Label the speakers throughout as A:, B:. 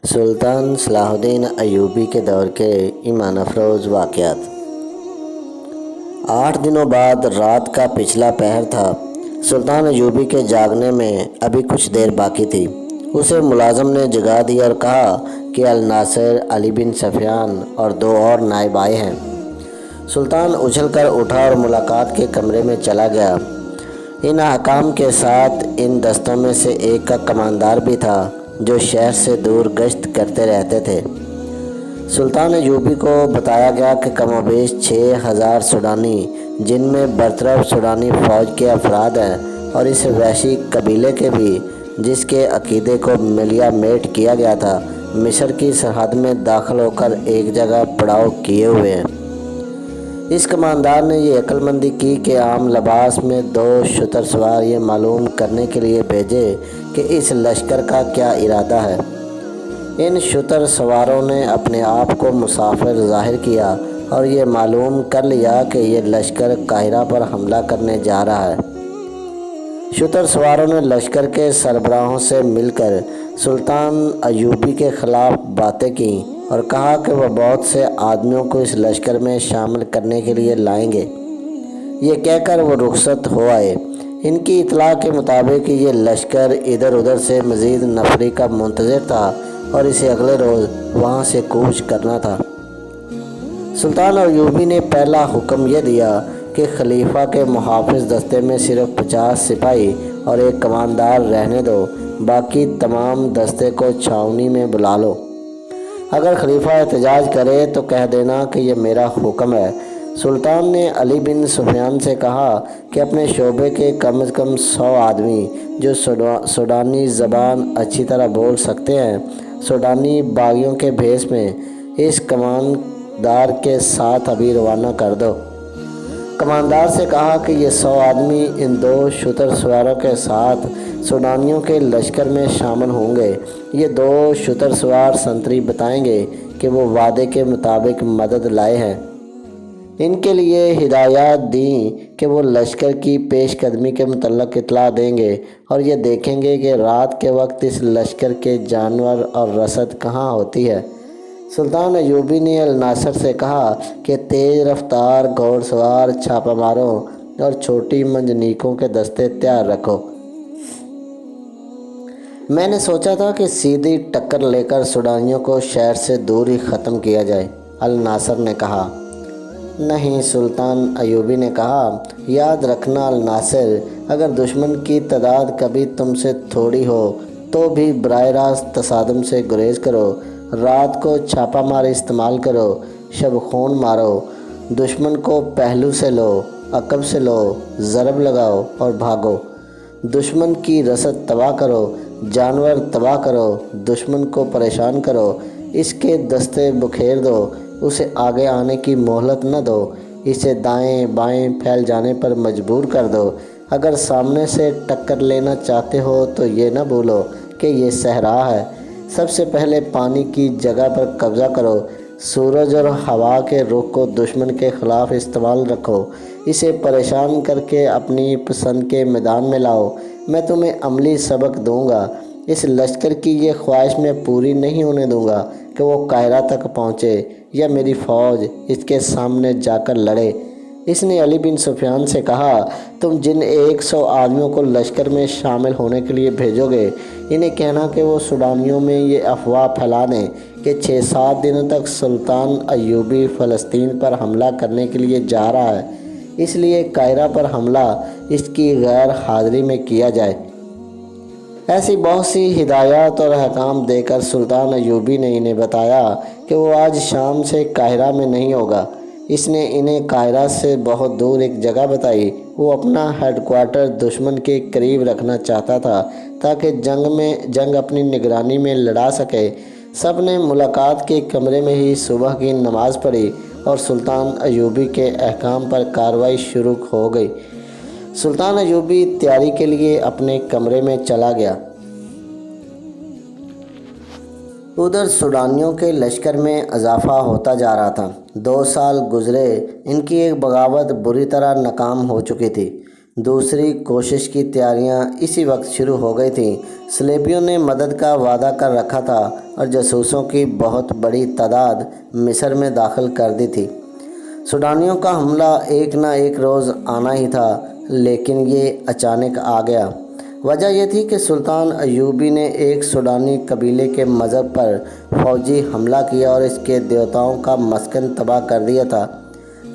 A: سلطان صلاح الدین ایوبی کے دور کے ایمان افروز واقعات۔ 8 دنوں بعد رات کا پچھلا پہر تھا۔ سلطان ایوبی کے جاگنے میں ابھی کچھ دیر باقی تھی۔ اسے ملازم نے جگا دیا اور کہا کہ الناصر، علی بن سفیان اور 2 اور نائب آئے ہیں۔ سلطان اچھل کر اٹھا اور ملاقات کے کمرے میں چلا گیا۔ ان حکام کے ساتھ ان دستوں میں سے ایک کا کماندار بھی تھا جو شہر سے دور گشت کرتے رہتے تھے۔ سلطان ایوبی کو بتایا گیا کہ کم و بیش 6000 سوڈانی، جن میں برطرف سوڈانی فوج کے افراد ہیں اور اس وحشی قبیلے کے بھی، جس کے عقیدے کو ملیا میٹ کیا گیا تھا، مصر کی سرحد میں داخل ہو کر ایک جگہ پڑاؤ کیے ہوئے ہیں۔ اس کماندار نے یہ عقل مندی کی کہ عام لباس میں 2 شتر سوار یہ معلوم کرنے کے لیے بھیجے کہ اس لشکر کا کیا ارادہ ہے۔ ان شتر سواروں نے اپنے آپ کو مسافر ظاہر کیا اور یہ معلوم کر لیا کہ یہ لشکر قاہرہ پر حملہ کرنے جا رہا ہے۔ شتر سواروں نے لشکر کے سربراہوں سے مل کر سلطان ایوبی کے خلاف باتیں کیں اور کہا کہ وہ بہت سے آدمیوں کو اس لشکر میں شامل کرنے کے لیے لائیں گے۔ یہ کہہ کر وہ رخصت ہو آئے۔ ان کی اطلاع کے مطابق یہ لشکر ادھر ادھر سے مزید نفری کا منتظر تھا اور اسے اگلے روز وہاں سے کوچ کرنا تھا۔ سلطان ایوبی نے پہلا حکم یہ دیا کہ خلیفہ کے محافظ دستے میں صرف 50 سپاہی اور ایک کماندار رہنے دو، باقی تمام دستے کو چھاؤنی میں بلا لو۔ اگر خلیفہ احتجاج کرے تو کہہ دینا کہ یہ میرا حکم ہے۔ سلطان نے علی بن سفیان سے کہا کہ اپنے شعبے کے کم از کم 100 آدمی جو سوڈانی زبان اچھی طرح بول سکتے ہیں، سوڈانی باغیوں کے بھیس میں اس کماندار کے ساتھ ابھی روانہ کر دو۔ کماندار سے کہا کہ یہ 100 آدمی ان 2 شتر سواروں کے ساتھ سوڈانیوں کے لشکر میں شامل ہوں گے۔ یہ 2 شتر سوار سنتری بتائیں گے کہ وہ وعدے کے مطابق مدد لائے ہیں۔ ان کے لیے ہدایات دیں کہ وہ لشکر کی پیش قدمی کے متعلق اطلاع دیں گے اور یہ دیکھیں گے کہ رات کے وقت اس لشکر کے جانور اور رسد کہاں ہوتی ہے۔ سلطان ایوبی نے الناصر سے کہا کہ تیز رفتار گھوڑ سوار، چھاپہ ماروں اور چھوٹی منجنیقوں کے دستے تیار رکھو۔ میں نے سوچا تھا کہ سیدھی ٹکر لے کر سوڈانیوں کو شہر سے دور ہی ختم کیا جائے، الناصر نے کہا۔ نہیں، سلطان ایوبی نے کہا، یاد رکھنا الناصر، اگر دشمن کی تعداد کبھی تم سے تھوڑی ہو تو بھی براہ راست تصادم سے گریز کرو، رات کو چھاپہ مار استعمال کرو، شب خون مارو، دشمن کو پہلو سے لو، عقب سے لو، ضرب لگاؤ اور بھاگو، دشمن کی رسد تباہ کرو، جانور تباہ کرو، دشمن کو پریشان کرو، اس کے دستے بکھیر دو، اسے آگے آنے کی مہلت نہ دو، اسے دائیں بائیں پھیل جانے پر مجبور کر دو۔ اگر سامنے سے ٹکر لینا چاہتے ہو تو یہ نہ بھولو کہ یہ صحرا ہے۔ سب سے پہلے پانی کی جگہ پر قبضہ کرو، سورج اور ہوا کے رخ کو دشمن کے خلاف استعمال رکھو، اسے پریشان کر کے اپنی پسند کے میدان میں لاؤ، میں تمہیں عملی سبق دوں گا۔ اس لشکر کی یہ خواہش میں پوری نہیں ہونے دوں گا کہ وہ قاہرہ تک پہنچے یا میری فوج اس کے سامنے جا کر لڑے۔ اس نے علی بن سفیان سے کہا، تم جن 100 آدمیوں کو لشکر میں شامل ہونے کے لیے بھیجو گے، انہیں کہنا کہ وہ سوڈانیوں میں یہ افواہ پھیلا دیں کہ 6-7 دنوں تک سلطان ایوبی فلسطین پر حملہ کرنے کے لیے جا رہا ہے، اس لیے قاہرہ پر حملہ اس کی غیر حاضری میں کیا جائے۔ ایسی بہت سی ہدایات اور احکام دے کر سلطان ایوبی نے انہیں بتایا کہ وہ آج شام سے قاہرہ میں نہیں ہوگا۔ اس نے انہیں قاہرہ سے بہت دور ایک جگہ بتائی۔ وہ اپنا ہیڈ کوارٹر دشمن کے قریب رکھنا چاہتا تھا تاکہ جنگ اپنی نگرانی میں لڑا سکے۔ سب نے ملاقات کے کمرے میں ہی صبح کی نماز پڑھی اور سلطان ایوبی کے احکام پر کارروائی شروع ہو گئی۔ سلطان ایوبی تیاری کے لیے اپنے کمرے میں چلا گیا۔ ادھر سوڈانیوں کے لشکر میں اضافہ ہوتا جا رہا تھا۔ 2 سال گزرے، ان کی ایک بغاوت بری طرح ناکام ہو چکی تھی۔ دوسری کوشش کی تیاریاں اسی وقت شروع ہو گئی تھیں۔ صلیبیوں نے مدد کا وعدہ کر رکھا تھا اور جاسوسوں کی بہت بڑی تعداد مصر میں داخل کر دی تھی۔ سوڈانیوں کا حملہ ایک نہ ایک روز آنا ہی تھا، لیکن یہ اچانک آ گیا۔ وجہ یہ تھی کہ سلطان ایوبی نے ایک سوڈانی قبیلے کے مذہب پر فوجی حملہ کیا اور اس کے دیوتاؤں کا مسکن تباہ کر دیا تھا۔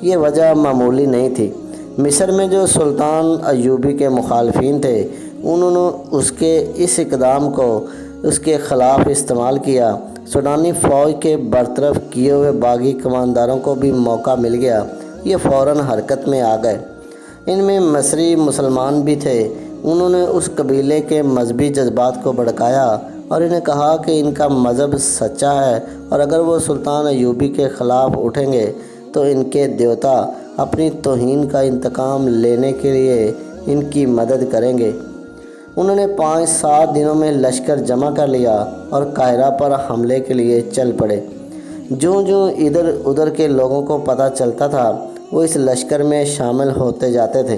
A: یہ وجہ معمولی نہیں تھی۔ مصر میں جو سلطان ایوبی کے مخالفین تھے، انہوں نے اس کے اس اقدام کو اس کے خلاف استعمال کیا۔ سوڈانی فوج کے برطرف کیے ہوئے باغی کمانداروں کو بھی موقع مل گیا۔ یہ فوراً حرکت میں آ گئے۔ ان میں مصری مسلمان بھی تھے۔ انہوں نے اس قبیلے کے مذہبی جذبات کو بھڑکایا اور انہیں کہا کہ ان کا مذہب سچا ہے اور اگر وہ سلطان ایوبی کے خلاف اٹھیں گے تو ان کے دیوتا اپنی توہین کا انتقام لینے کے لیے ان کی مدد کریں گے۔ انہوں نے 5-7 دنوں میں لشکر جمع کر لیا اور قاہرہ پر حملے کے لیے چل پڑے۔ جو ادھر ادھر کے لوگوں کو پتہ چلتا تھا، وہ اس لشکر میں شامل ہوتے جاتے تھے۔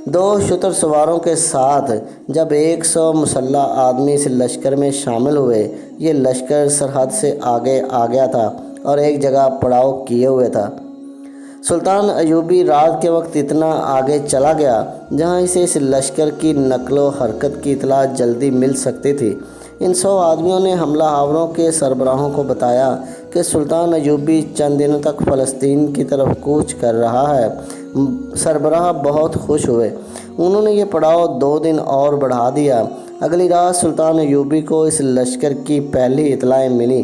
A: 2 شتر سواروں کے ساتھ جب 100 مسلح آدمی اس لشکر میں شامل ہوئے، یہ لشکر سرحد سے آگے آ گیا تھا اور ایک جگہ پڑاؤ کیے ہوئے تھا۔ سلطان ایوبی رات کے وقت اتنا آگے چلا گیا جہاں اسے اس لشکر کی نقل و حرکت کی اطلاع جلدی مل سکتی تھی۔ ان 100 آدمیوں نے حملہ آوروں کے سربراہوں کو بتایا کہ سلطان ایوبی چند دنوں تک فلسطین کی طرف کوچ کر رہا ہے۔ سربراہ بہت خوش ہوئے۔ انہوں نے یہ پڑاؤ 2 دن اور بڑھا دیا۔ اگلی رات سلطان ایوبی کو اس لشکر کی پہلی اطلاعیں ملی۔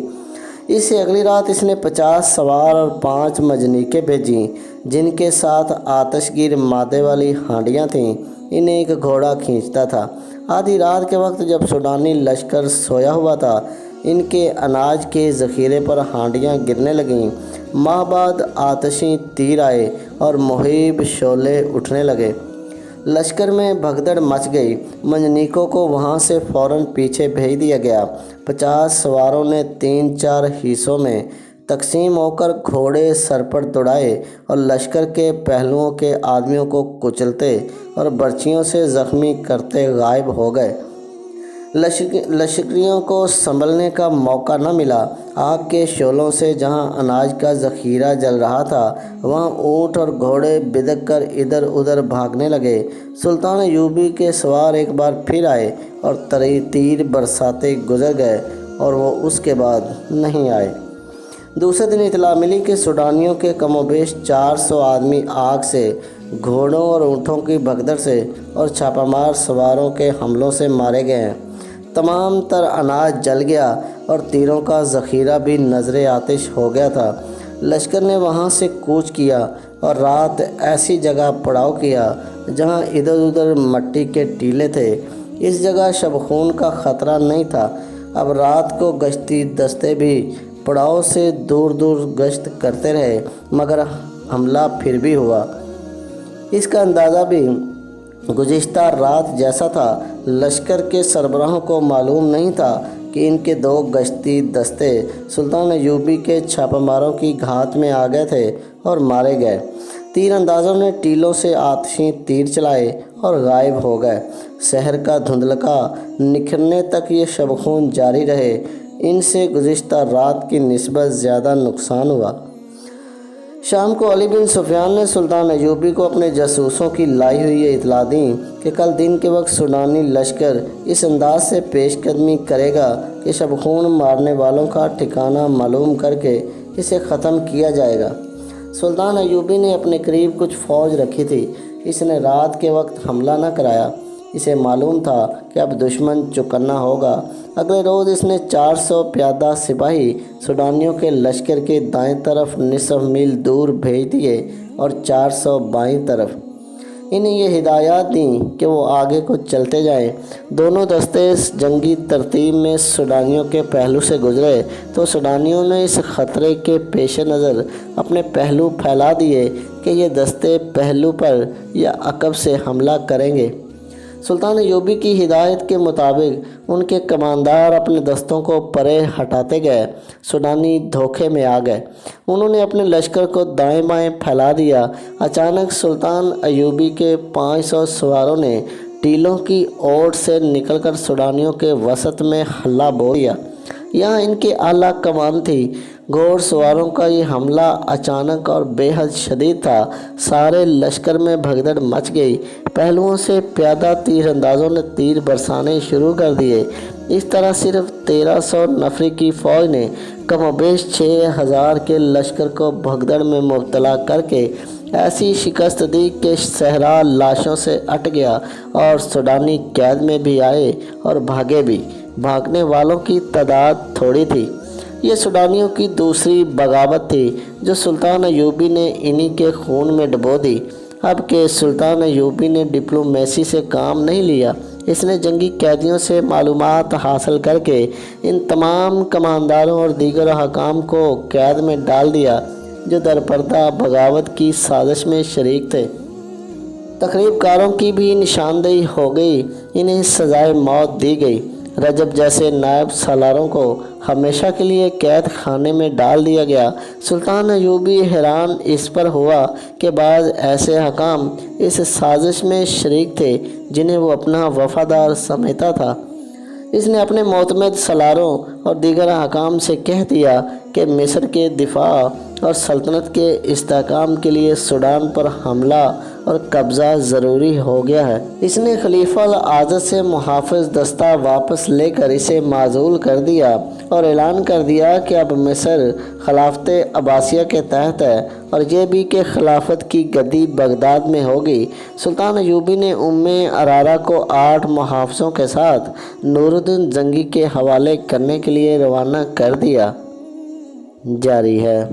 A: اس سے اگلی رات اس نے 50 سوار اور 5 منجنیقیں بھیجیں جن کے ساتھ آتش گیر مادے والی ہانڈیاں تھیں۔ انہیں ایک گھوڑا کھینچتا تھا۔ آدھی رات کے وقت جب سوڈانی لشکر سویا ہوا تھا، ان کے اناج کے ذخیرے پر ہانڈیاں گرنے لگیں۔ ماہ بعد آتشیں تیر آئے اور مہیب شعلے اٹھنے لگے۔ لشکر میں بھگدڑ مچ گئی۔ منجنیقوں کو وہاں سے فوراً پیچھے بھیج دیا گیا۔ 50 سواروں نے 3-4 حصوں میں تقسیم ہو کر گھوڑے سر پر دوڑائے اور لشکر کے پہلوؤں کے آدمیوں کو کچلتے اور برچھیوں سے زخمی کرتے غائب ہو گئے۔ لشکریوں کو سنبھلنے کا موقع نہ ملا۔ آگ کے شعلوں سے جہاں اناج کا ذخیرہ جل رہا تھا، وہاں اونٹ اور گھوڑے بدک کر ادھر ادھر بھاگنے لگے۔ سلطان ایوبی کے سوار ایک بار پھر آئے اور تیر برساتے گزر گئے اور وہ اس کے بعد نہیں آئے۔ دوسرے دن اطلاع ملی کہ سوڈانیوں کے کم و بیش 400 آدمی آگ سے، گھوڑوں اور اونٹوں کی بھگدڑ سے اور چھاپہ مار سواروں کے حملوں سے مارے گئے ہیں۔ تمام تر اناج جل گیا اور تیروں کا ذخیرہ بھی نظر آتش ہو گیا تھا۔ لشکر نے وہاں سے کوچ کیا اور رات ایسی جگہ پڑاؤ کیا جہاں ادھر ادھر مٹی کے ٹیلے تھے۔ اس جگہ شب خون کا خطرہ نہیں تھا۔ اب رات کو گشتی دستے بھی پڑاؤ سے دور دور گشت کرتے رہے، مگر حملہ پھر بھی ہوا۔ اس کا اندازہ بھی گزشتہ رات جیسا تھا۔ لشکر کے سربراہوں کو معلوم نہیں تھا کہ ان کے 2 گشتی دستے سلطان ایوبی کے چھاپہ ماروں کی گھات میں آ گئے تھے اور مارے گئے۔ تیر اندازوں نے ٹیلوں سے آتشیں تیر چلائے اور غائب ہو گئے۔ شہر کا دھندلکا نکھرنے تک یہ شب خون جاری رہے۔ ان سے گزشتہ رات کی نسبت زیادہ نقصان ہوا۔ شام کو علی بن سفیان نے سلطان ایوبی کو اپنے جاسوسوں کی لائی ہوئی یہ اطلاع دی کہ کل دن کے وقت سوڈانی لشکر اس انداز سے پیش قدمی کرے گا کہ شب خون مارنے والوں کا ٹھکانہ معلوم کر کے اسے ختم کیا جائے گا۔ سلطان ایوبی نے اپنے قریب کچھ فوج رکھی تھی۔ اس نے رات کے وقت حملہ نہ کرایا۔ اسے معلوم تھا کہ اب دشمن چوکنا ہوگا۔ اگلے روز اس نے 400 پیادہ سپاہی سوڈانیوں کے لشکر کے دائیں طرف نصف میل دور بھیج دیے اور 400 بائیں طرف۔ انہیں یہ ہدایات دیں کہ وہ آگے کو چلتے جائیں۔ دونوں دستے جنگی ترتیب میں سوڈانیوں کے پہلو سے گزرے تو سوڈانیوں نے اس خطرے کے پیش نظر اپنے پہلو پھیلا دیے کہ یہ دستے پہلو پر یا عقب سے حملہ کریں گے۔ سلطان ایوبی کی ہدایت کے مطابق ان کے کماندار اپنے دستوں کو پرے ہٹاتے گئے۔ سوڈانی دھوکے میں آ گئے۔ انہوں نے اپنے لشکر کو دائیں بائیں پھیلا دیا۔ اچانک سلطان ایوبی کے 500 سواروں نے ٹیلوں کی اوٹ سے نکل کر سوڈانیوں کے وسط میں حلہ بول دیا۔ یہاں ان کی اعلیٰ کمان تھی۔ گھوڑ سواروں کا یہ حملہ اچانک اور بے حد شدید تھا۔ سارے لشکر میں بھگدڑ مچ گئی۔ پہلوؤں سے پیادہ تیر اندازوں نے تیر برسانے شروع کر دیے۔ اس طرح صرف 1300 نفری کی فوج نے کم و بیش 6000 کے لشکر کو بھگدڑ میں مبتلا کر کے ایسی شکست دی کہ صحرا لاشوں سے اٹ گیا اور سوڈانی قید میں بھی آئے اور بھاگے بھی۔ بھاگنے والوں کی تعداد تھوڑی تھی۔ یہ سوڈانیوں کی دوسری بغاوت تھی جو سلطان ایوبی نے انہی کے خون میں ڈبو دی۔ اب کہ سلطان ایوبی نے ڈپلومیسی سے کام نہیں لیا، اس نے جنگی قیدیوں سے معلومات حاصل کر کے ان تمام کمانداروں اور دیگر حکام کو قید میں ڈال دیا جو درپردہ بغاوت کی سازش میں شریک تھے۔ تخریب کاروں کی بھی نشاندہی ہو گئی، انہیں سزائے موت دی گئی۔ رجب جیسے نائب سالاروں کو ہمیشہ کے لیے قید خانے میں ڈال دیا گیا۔ سلطان ایوبی حیران اس پر ہوا کہ بعض ایسے حکام اس سازش میں شریک تھے جنہیں وہ اپنا وفادار سمجھتا تھا۔ اس نے اپنے معتمد سالاروں اور دیگر حکام سے کہہ دیا کہ مصر کے دفاع اور سلطنت کے استحکام کے لیے سوڈان پر حملہ اور قبضہ ضروری ہو گیا ہے۔ اس نے خلیفہ الاعظم سے محافظ دستہ واپس لے کر اسے معزول کر دیا اور اعلان کر دیا کہ اب مصر خلافت عباسیہ کے تحت ہے اور یہ بھی کہ خلافت کی گدی بغداد میں ہوگی۔ سلطان ایوبی نے ارارہ کو 8 محافظوں کے ساتھ نور الدین زنگی کے حوالے کرنے کے لیے روانہ کر دیا۔ جاری ہے۔